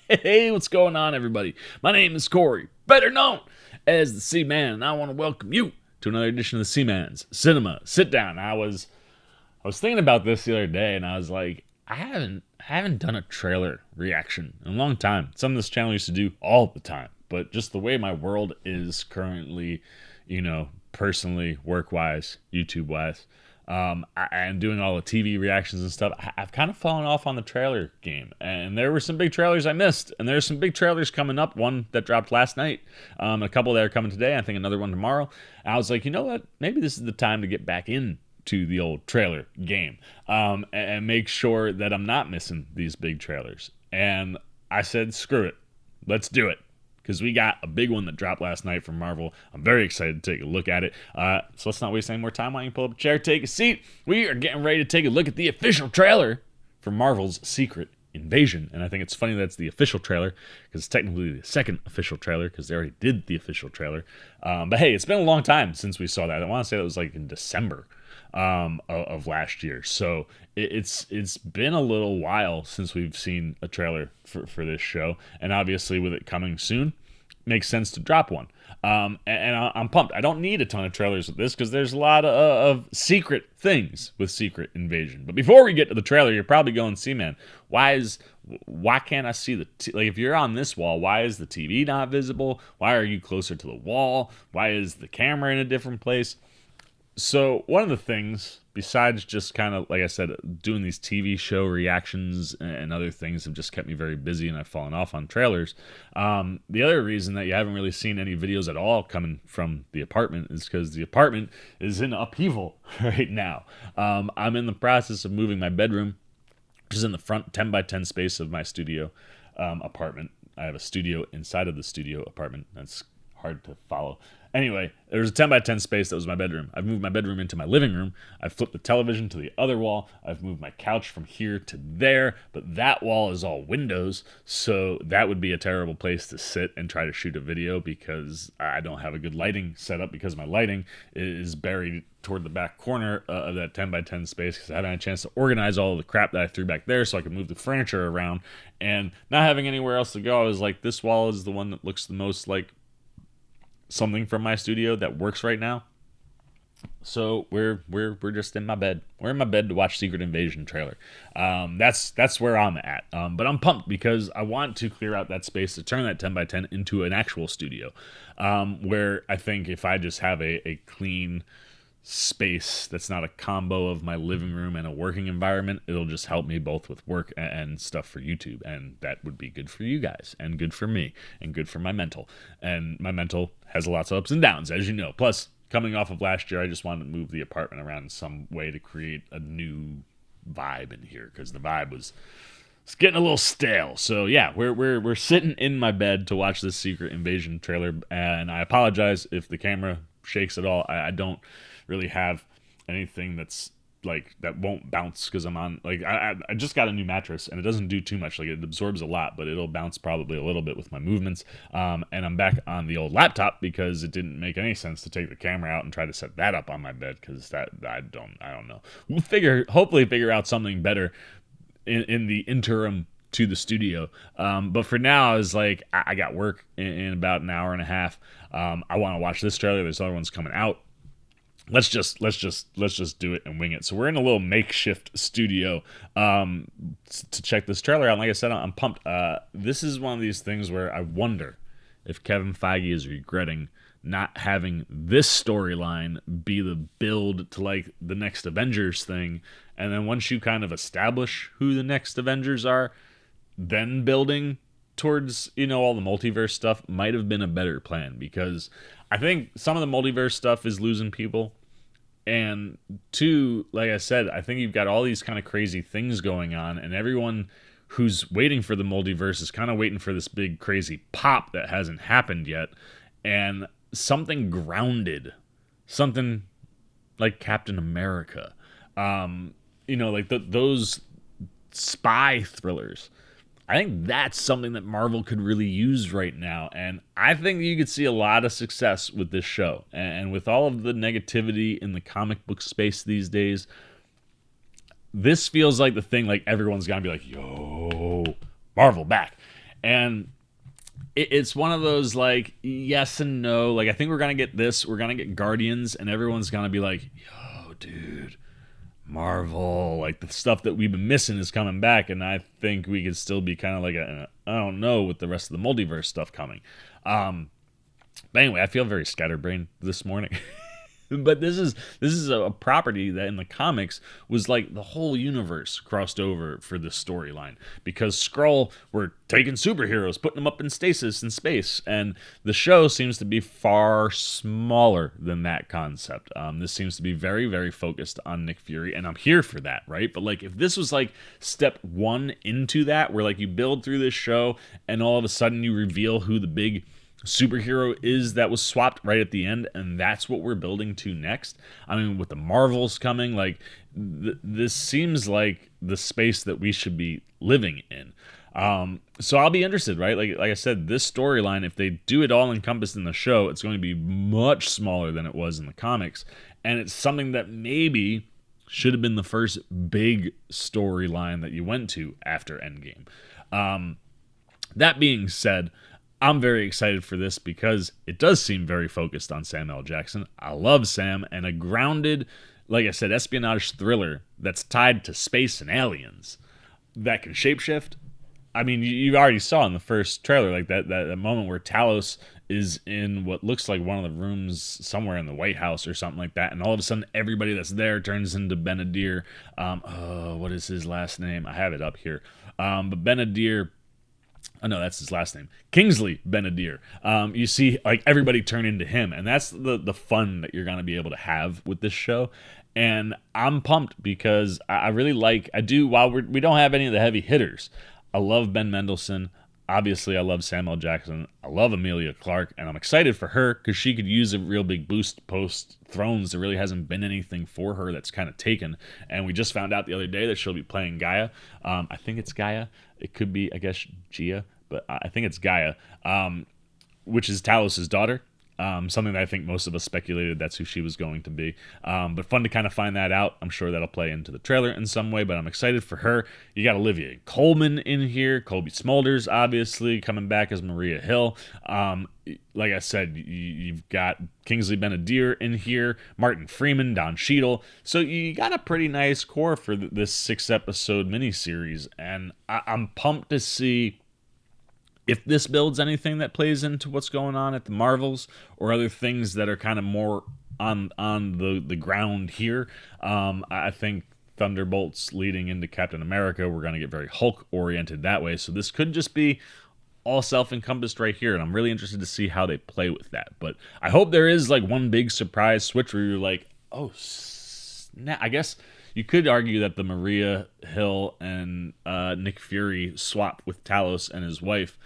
Hey, what's going on, everybody? My name is Corey, better known as the C-Man, and I want to welcome you to another edition of the C-Man's Cinema Sit Down. I was thinking about this the other day, and I was like, I haven't done a trailer reaction in a long time. Something this channel used to do all the time, but just the way my world is currently, personally, work-wise, YouTube-wise. I'm doing all the TV reactions and stuff. I've kind of fallen off on the trailer game, and there were some big trailers I missed, and there's some big trailers coming up. One that dropped last night, a couple that are coming today. I think another one tomorrow. And I was like, you know what? Maybe this is the time to get back in to the old trailer game, and make sure that I'm not missing these big trailers. And I said, screw it, let's do it. Because we got a big one that dropped last night from Marvel. I'm very excited to take a look at it. So let's not waste any more time. Why don't you pull up a chair, take a seat? We are getting ready to take a look at the official trailer for Marvel's Secret Invasion. And I think it's funny that it's the official trailer, because it's technically the second official trailer, because they already did the official trailer. But hey, it's been a long time since we saw that. I want to say that was like in December of last year. So it's been a little while since we've seen a trailer for this show, and obviously with it coming soon, makes sense to drop one. And I'm pumped. I don't need a ton of trailers with this because there's a lot of secret things with Secret Invasion. But before we get to the trailer, you're probably going, "See, man, why can't I see the like? If you're on this wall, why is the TV not visible? Why are you closer to the wall? Why is the camera in a different place?" So one of the things, besides just kind of, like I said, doing these TV show reactions and other things have just kept me very busy, and I've fallen off on trailers. The other reason that you haven't really seen any videos at all coming from the apartment is because the apartment is in upheaval right now. I'm in the process of moving my bedroom, which is in the front 10 by 10 space of my studio apartment. I have a studio inside of the studio apartment. That's hard to follow. Anyway, there was a 10 by 10 space that was my bedroom. I've moved my bedroom into my living room. I've flipped the television to the other wall. I've moved my couch from here to there, but that wall is all windows, so that would be a terrible place to sit and try to shoot a video because I don't have a good lighting setup, because my lighting is buried toward the back corner of that 10 by 10 space, because I haven't had a chance to organize all of the crap that I threw back there so I could move the furniture around. And not having anywhere else to go, I was like, this wall is the one that looks the most like something from my studio that works right now. So we're just in my bed. We're in my bed to watch Secret Invasion trailer. That's where I'm at. But I'm pumped because I want to clear out that space to turn that 10 by 10 into an actual studio, where I think if I just have a clean space that's not a combo of my living room and a working environment, it'll just help me both with work and stuff for YouTube, and that would be good for you guys and good for me and good for my mental. And my mental has lots of ups and downs, as you know. Plus, coming off of last year, I just wanted to move the apartment around in some way to create a new vibe in here, because the vibe was it's getting a little stale. So yeah, we're sitting in my bed to watch this Secret Invasion trailer, and I apologize if the camera shakes at all. I don't really have anything that's like that won't bounce, because I'm on like I just got a new mattress, and it doesn't do too much. Like, it absorbs a lot, but it'll bounce probably a little bit with my movements. And I'm back on the old laptop because it didn't make any sense to take the camera out and try to set that up on my bed, because that I don't know. We'll hopefully figure out something better in the interim to the studio. But for now, I was like, I got work in about an hour and a half. I want to watch this trailer. There's other ones coming out. Let's just do it and wing it. So we're in a little makeshift studio to check this trailer out. And like I said, I'm pumped. This is one of these things where I wonder if Kevin Feige is regretting not having this storyline be the build to like the next Avengers thing. And then once you kind of establish who the next Avengers are, then building towards, all the multiverse stuff might have been a better plan, because I think some of the multiverse stuff is losing people. And two, like I said, I think you've got all these kind of crazy things going on, and everyone who's waiting for the multiverse is kind of waiting for this big crazy pop that hasn't happened yet. And something grounded, something like Captain America, like those spy thrillers. I think that's something that Marvel could really use right now. And I think you could see a lot of success with this show. And with all of the negativity in the comic book space these days, this feels like the thing, like everyone's going to be like, yo, Marvel back. And it's one of those like yes and no. Like I think we're gonna get this. We're gonna get Guardians, and everyone's gonna be like, "Yo, dude, Marvel, like the stuff that we've been missing is coming back." And I think we could still be kind of like I don't know with the rest of the multiverse stuff coming. But anyway, I feel very scatterbrained this morning. But this is a property that in the comics was like the whole universe crossed over for this storyline because Skrull were taking superheroes, putting them up in stasis in space, and the show seems to be far smaller than that concept. This seems to be very, very focused on Nick Fury, and I'm here for that, right? But like if this was like step one into that, where like you build through this show and all of a sudden you reveal who the big superhero is that was swapped right at the end, and that's what we're building to next. I mean, with the Marvels coming, like this seems like the space that we should be living in. So I'll be interested, right? Like I said, this storyline, if they do it all encompassed in the show, it's going to be much smaller than it was in the comics, and it's something that maybe should have been the first big storyline that you went to after Endgame. That being said, I'm very excited for this because it does seem very focused on Sam L. Jackson. I love Sam, and a grounded, like I said, espionage thriller that's tied to space and aliens that can shapeshift. I mean, you already saw in the first trailer, like that moment where Talos is in what looks like one of the rooms somewhere in the White House or something like that, and all of a sudden everybody that's there turns into Benadir. What is his last name? I have it up here. But Benadir... Oh, no, that's his last name. Kingsley Benadir. You see, like, everybody turn into him, and that's the fun that you're going to be able to have with this show. And I'm pumped because I really like, while we don't have any of the heavy hitters, I love Ben Mendelsohn. Obviously, I love Samuel Jackson. I love Emilia Clarke, and I'm excited for her because she could use a real big boost post Thrones. There really hasn't been anything for her that's kind of taken, and we just found out the other day that she'll be playing Gaia. I think it's Gaia. It could be, I guess, Gia, but I think it's Gaia, which is Talos' daughter. Something that I think most of us speculated that's who she was going to be. But fun to kind of find that out. I'm sure that'll play into the trailer in some way, but I'm excited for her. You got Olivia Colman in here. Colby Smulders, obviously, coming back as Maria Hill. Like I said, you've got Kingsley Benadir in here, Martin Freeman, Don Cheadle. So you got a pretty nice core for this 6-episode miniseries, and I'm pumped to see if this builds anything that plays into what's going on at the Marvels or other things that are kind of more on the ground here. I think Thunderbolts leading into Captain America, we're going to get very Hulk-oriented that way. So this could just be all self-encompassed right here, and I'm really interested to see how they play with that. But I hope there is like one big surprise switch where you're like, oh, snap. I guess you could argue that the Maria Hill and Nick Fury swap with Talos and his wife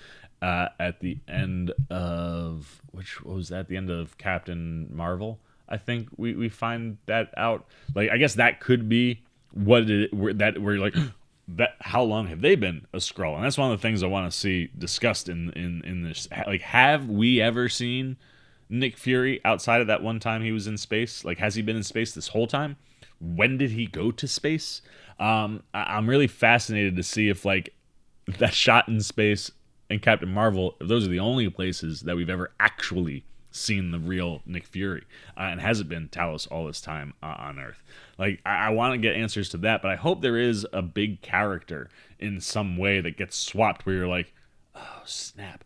at the end of what was that? The end of Captain Marvel. I think we find that out. Like I guess that could be what we're like. That how long have they been a Skrull? And that's one of the things I want to see discussed in this. Like, have we ever seen Nick Fury outside of that one time he was in space? Like, has he been in space this whole time? When did he go to space? I'm really fascinated to see if like that shot in space and Captain Marvel, if those are the only places that we've ever actually seen the real Nick Fury, and has it been Talos all this time on Earth? Like, I want to get answers to that, but I hope there is a big character in some way that gets swapped where you're like, oh, snap.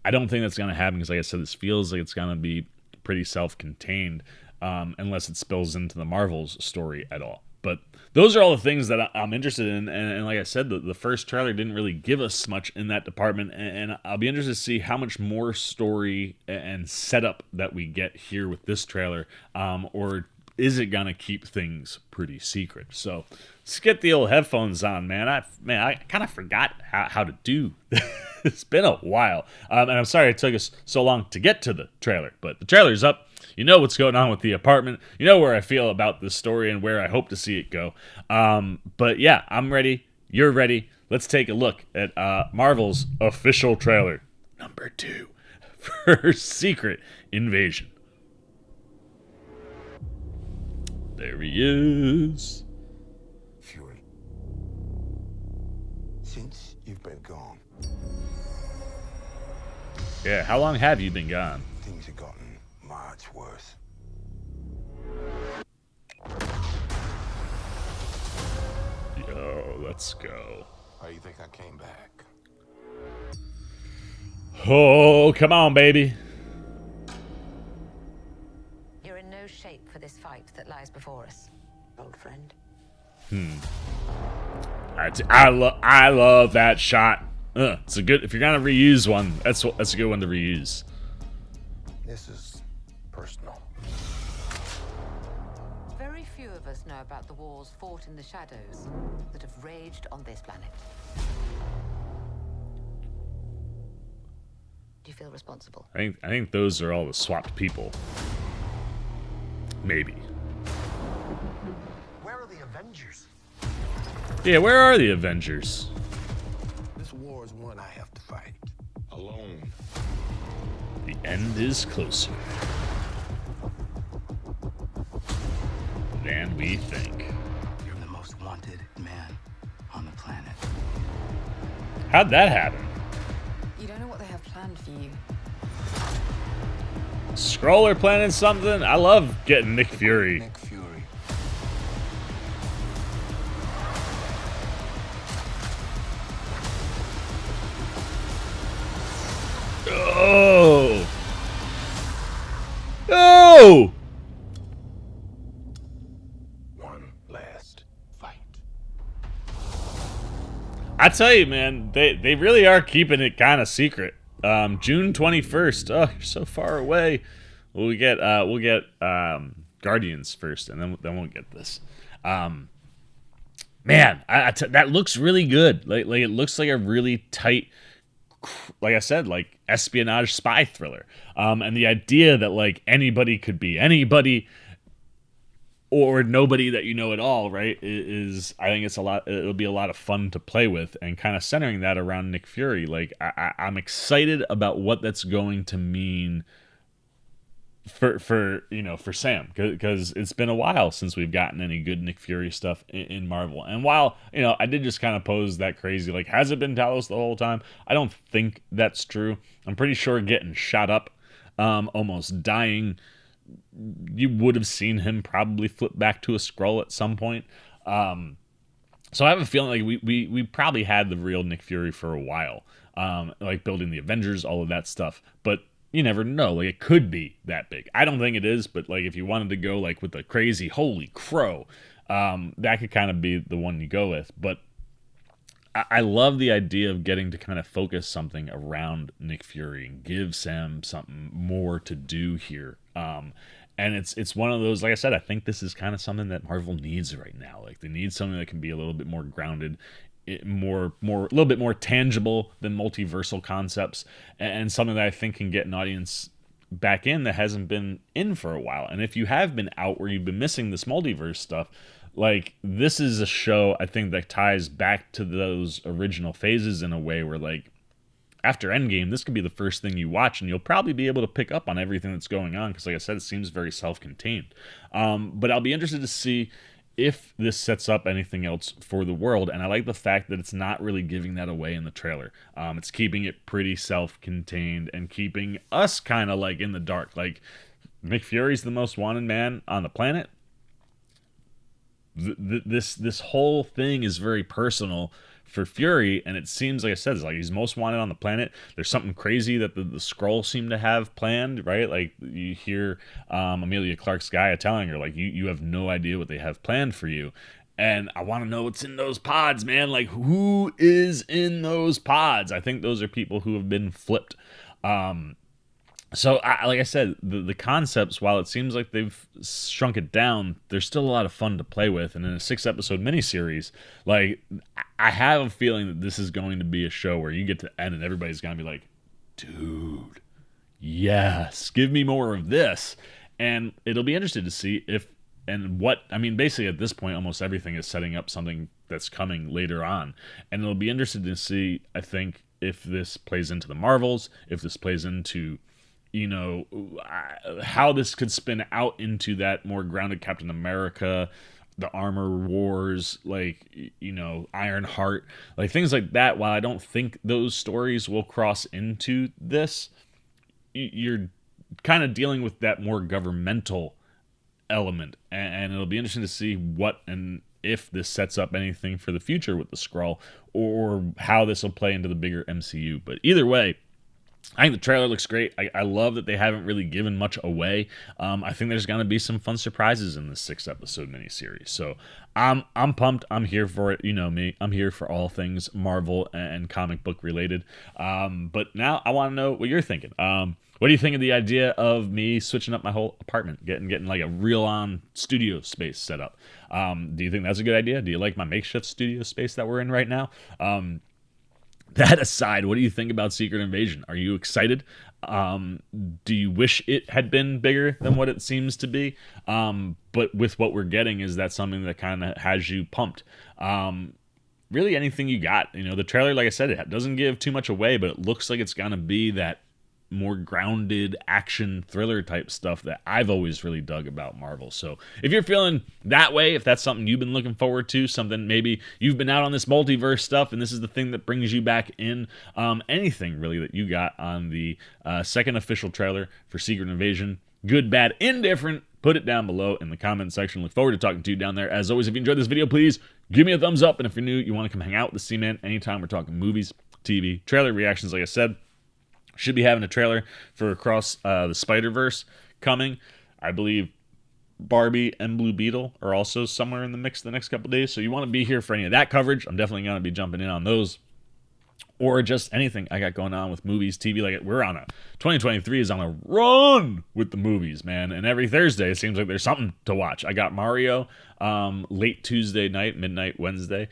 I don't think that's going to happen because, like I said, this feels like it's going to be pretty self-contained unless it spills into the Marvel's story at all. But those are all the things that I'm interested in. And like I said, the first trailer didn't really give us much in that department. And I'll be interested to see how much more story and setup that we get here with this trailer. Or is it going to keep things pretty secret? So let's get the old headphones on, man. I kind of forgot how to do this. It's been a while. And I'm sorry it took us so long to get to the trailer. But the trailer's up. You know what's going on with the apartment. You know where I feel about this story and where I hope to see it go. But yeah, I'm ready. You're ready. Let's take a look at Marvel's official trailer, number 2, for Secret Invasion. There he is. Fury, since you've been gone, Yeah, how long have you been gone? Things have gotten much worse. Yo, let's go. How you think I came back? Oh, come on, baby. You're in no shape for this fight that lies before us, old friend. I love that shot. It's a good, if you're gonna reuse one, that's a good one to reuse. This is personal. Very few of us know about the wars fought in the shadows that have raged on this planet. Do you feel responsible? I think those are all the swapped people. Maybe. Where are the Avengers? Yeah, where are the Avengers? This war is one I have to fight. Alone. The end is closer than we think. You're the most wanted man on the planet. How'd that happen? You don't know what they have planned for you. Skrull planning something? I love getting Nick Fury. Nick Fury. Oh! Oh! One last fight. I tell you, man, they really are keeping it kind of secret. June 21st. Oh, you're so far away. We'll get Guardians first, and then we'll get this. Man, that looks really good. Like it looks like a really tight, like I said, like espionage spy thriller. And the idea that like anybody could be anybody or nobody that you know at all, right? Is I think it'll be a lot of fun to play with, and kind of centering that around Nick Fury. Like I'm excited about what that's going to mean for Sam, because it's been a while since we've gotten any good Nick Fury stuff in Marvel. And while I did just kind of pose that crazy, like, has it been Talos the whole time? I don't think that's true. I'm pretty sure getting shot up, almost dying, you would have seen him probably flip back to a Skrull at some point. So I have a feeling like we probably had the real Nick Fury for a while, like building the Avengers, all of that stuff. But you never know. Like, it could be that big. I don't think it is, but like if you wanted to go like with the crazy holy crow, that could kind of be the one you go with. But I love the idea of getting to kind of focus something around Nick Fury and give Sam something more to do here. And it's one of those, like I said, I think this is kind of something that Marvel needs right now. Like, they need something that can be a little bit more grounded, a little bit more tangible than multiversal concepts, and something that I think can get an audience back in that hasn't been in for a while. And if you have been out where you've been missing this multiverse stuff, like, this is a show I think that ties back to those original phases in a way where, like, after Endgame, this could be the first thing you watch, and you'll probably be able to pick up on everything that's going on, because like I said, it seems very self-contained. But I'll be interested to see if this sets up anything else for the world, and I like the fact that it's not really giving that away in the trailer. It's keeping it pretty self-contained and keeping us kind of like in the dark. Like, Nick Fury's the most wanted man on the planet. This whole thing is very personal for Fury, and it seems, like I said, it's like he's most wanted on the planet. There's something crazy that the Skrull seem to have planned, right? Like, you hear Emilia Clarke's guy telling her, like, you have no idea what they have planned for you. And I want to know what's in those pods, man. Like, who is in those pods? I think those are people who have been flipped. So, like I said, the concepts, while it seems like they've shrunk it down, there's still a lot of fun to play with. And in a 6-episode miniseries, like, I have a feeling that this is going to be a show where you get to the end and everybody's going to be like, dude, yes, give me more of this. And it'll be interesting to see if and what, I mean, basically at this point, almost everything is setting up something that's coming later on. And it'll be interesting to see, I think, if this plays into the Marvels, if this plays into, how this could spin out into that more grounded Captain America, the Armor Wars, like, Ironheart, like things like that. While I don't think those stories will cross into this, you're kind of dealing with that more governmental element, and it'll be interesting to see what and if this sets up anything for the future with the Skrull, or how this will play into the bigger MCU. But either way, I think the trailer looks great. I love that they haven't really given much away. I think there's going to be some fun surprises in this 6-episode miniseries. So I'm pumped. I'm here for it. You know me. I'm here for all things Marvel and comic book related. But now I want to know what you're thinking. What do you think of the idea of me switching up my whole apartment, getting like a real-on studio space set up? Do you think that's a good idea? Do you like my makeshift studio space that we're in right now? That aside, what do you think about Secret Invasion? Are you excited? Do you wish it had been bigger than what it seems to be? But with what we're getting, is that something that kind of has you pumped? Really, anything you got. You know, the trailer, like I said, it doesn't give too much away, but it looks like it's going to be that more grounded action thriller type stuff that I've always really dug about Marvel. So if you're feeling that way, if that's something you've been looking forward to, something maybe you've been out on this multiverse stuff and this is the thing that brings you back in, anything really that you got on the second official trailer for Secret Invasion, good, bad, indifferent, put it down below in the comment section. Look forward to talking to you down there. As always, if you enjoyed this video, please give me a thumbs up. And if you're new, you want to come hang out with the C-Man anytime we're talking movies, TV, trailer reactions, like I said. Should be having a trailer for Across the Spider-Verse coming. I believe Barbie and Blue Beetle are also somewhere in the mix the next couple days. So you want to be here for any of that coverage. I'm definitely going to be jumping in on those. Or just anything I got going on with movies, TV. Like, we're on 2023 is on a run with the movies, man. And every Thursday, it seems like there's something to watch. I got Mario late Tuesday night, midnight Wednesday.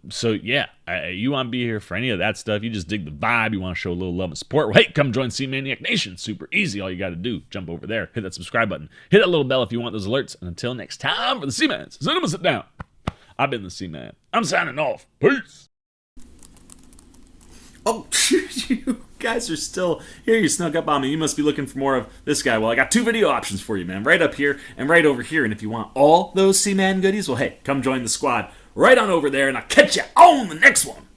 So, yeah, you want to be here for any of that stuff. You just dig the vibe. You want to show a little love and support. Well, hey, come join C-Maniac Nation. Super easy. All you got to do, jump over there, hit that subscribe button, hit that little bell if you want those alerts. And until next time, for the C-Mans, sit down. I've been the C-Man. I'm signing off. Peace. Oh, you guys are still here. You snuck up on me. You must be looking for more of this guy. Well, I got 2 video options for you, man. Right up here and right over here. And if you want all those C-Man goodies, well, hey, come join the squad right on over there, and I'll catch you on the next one.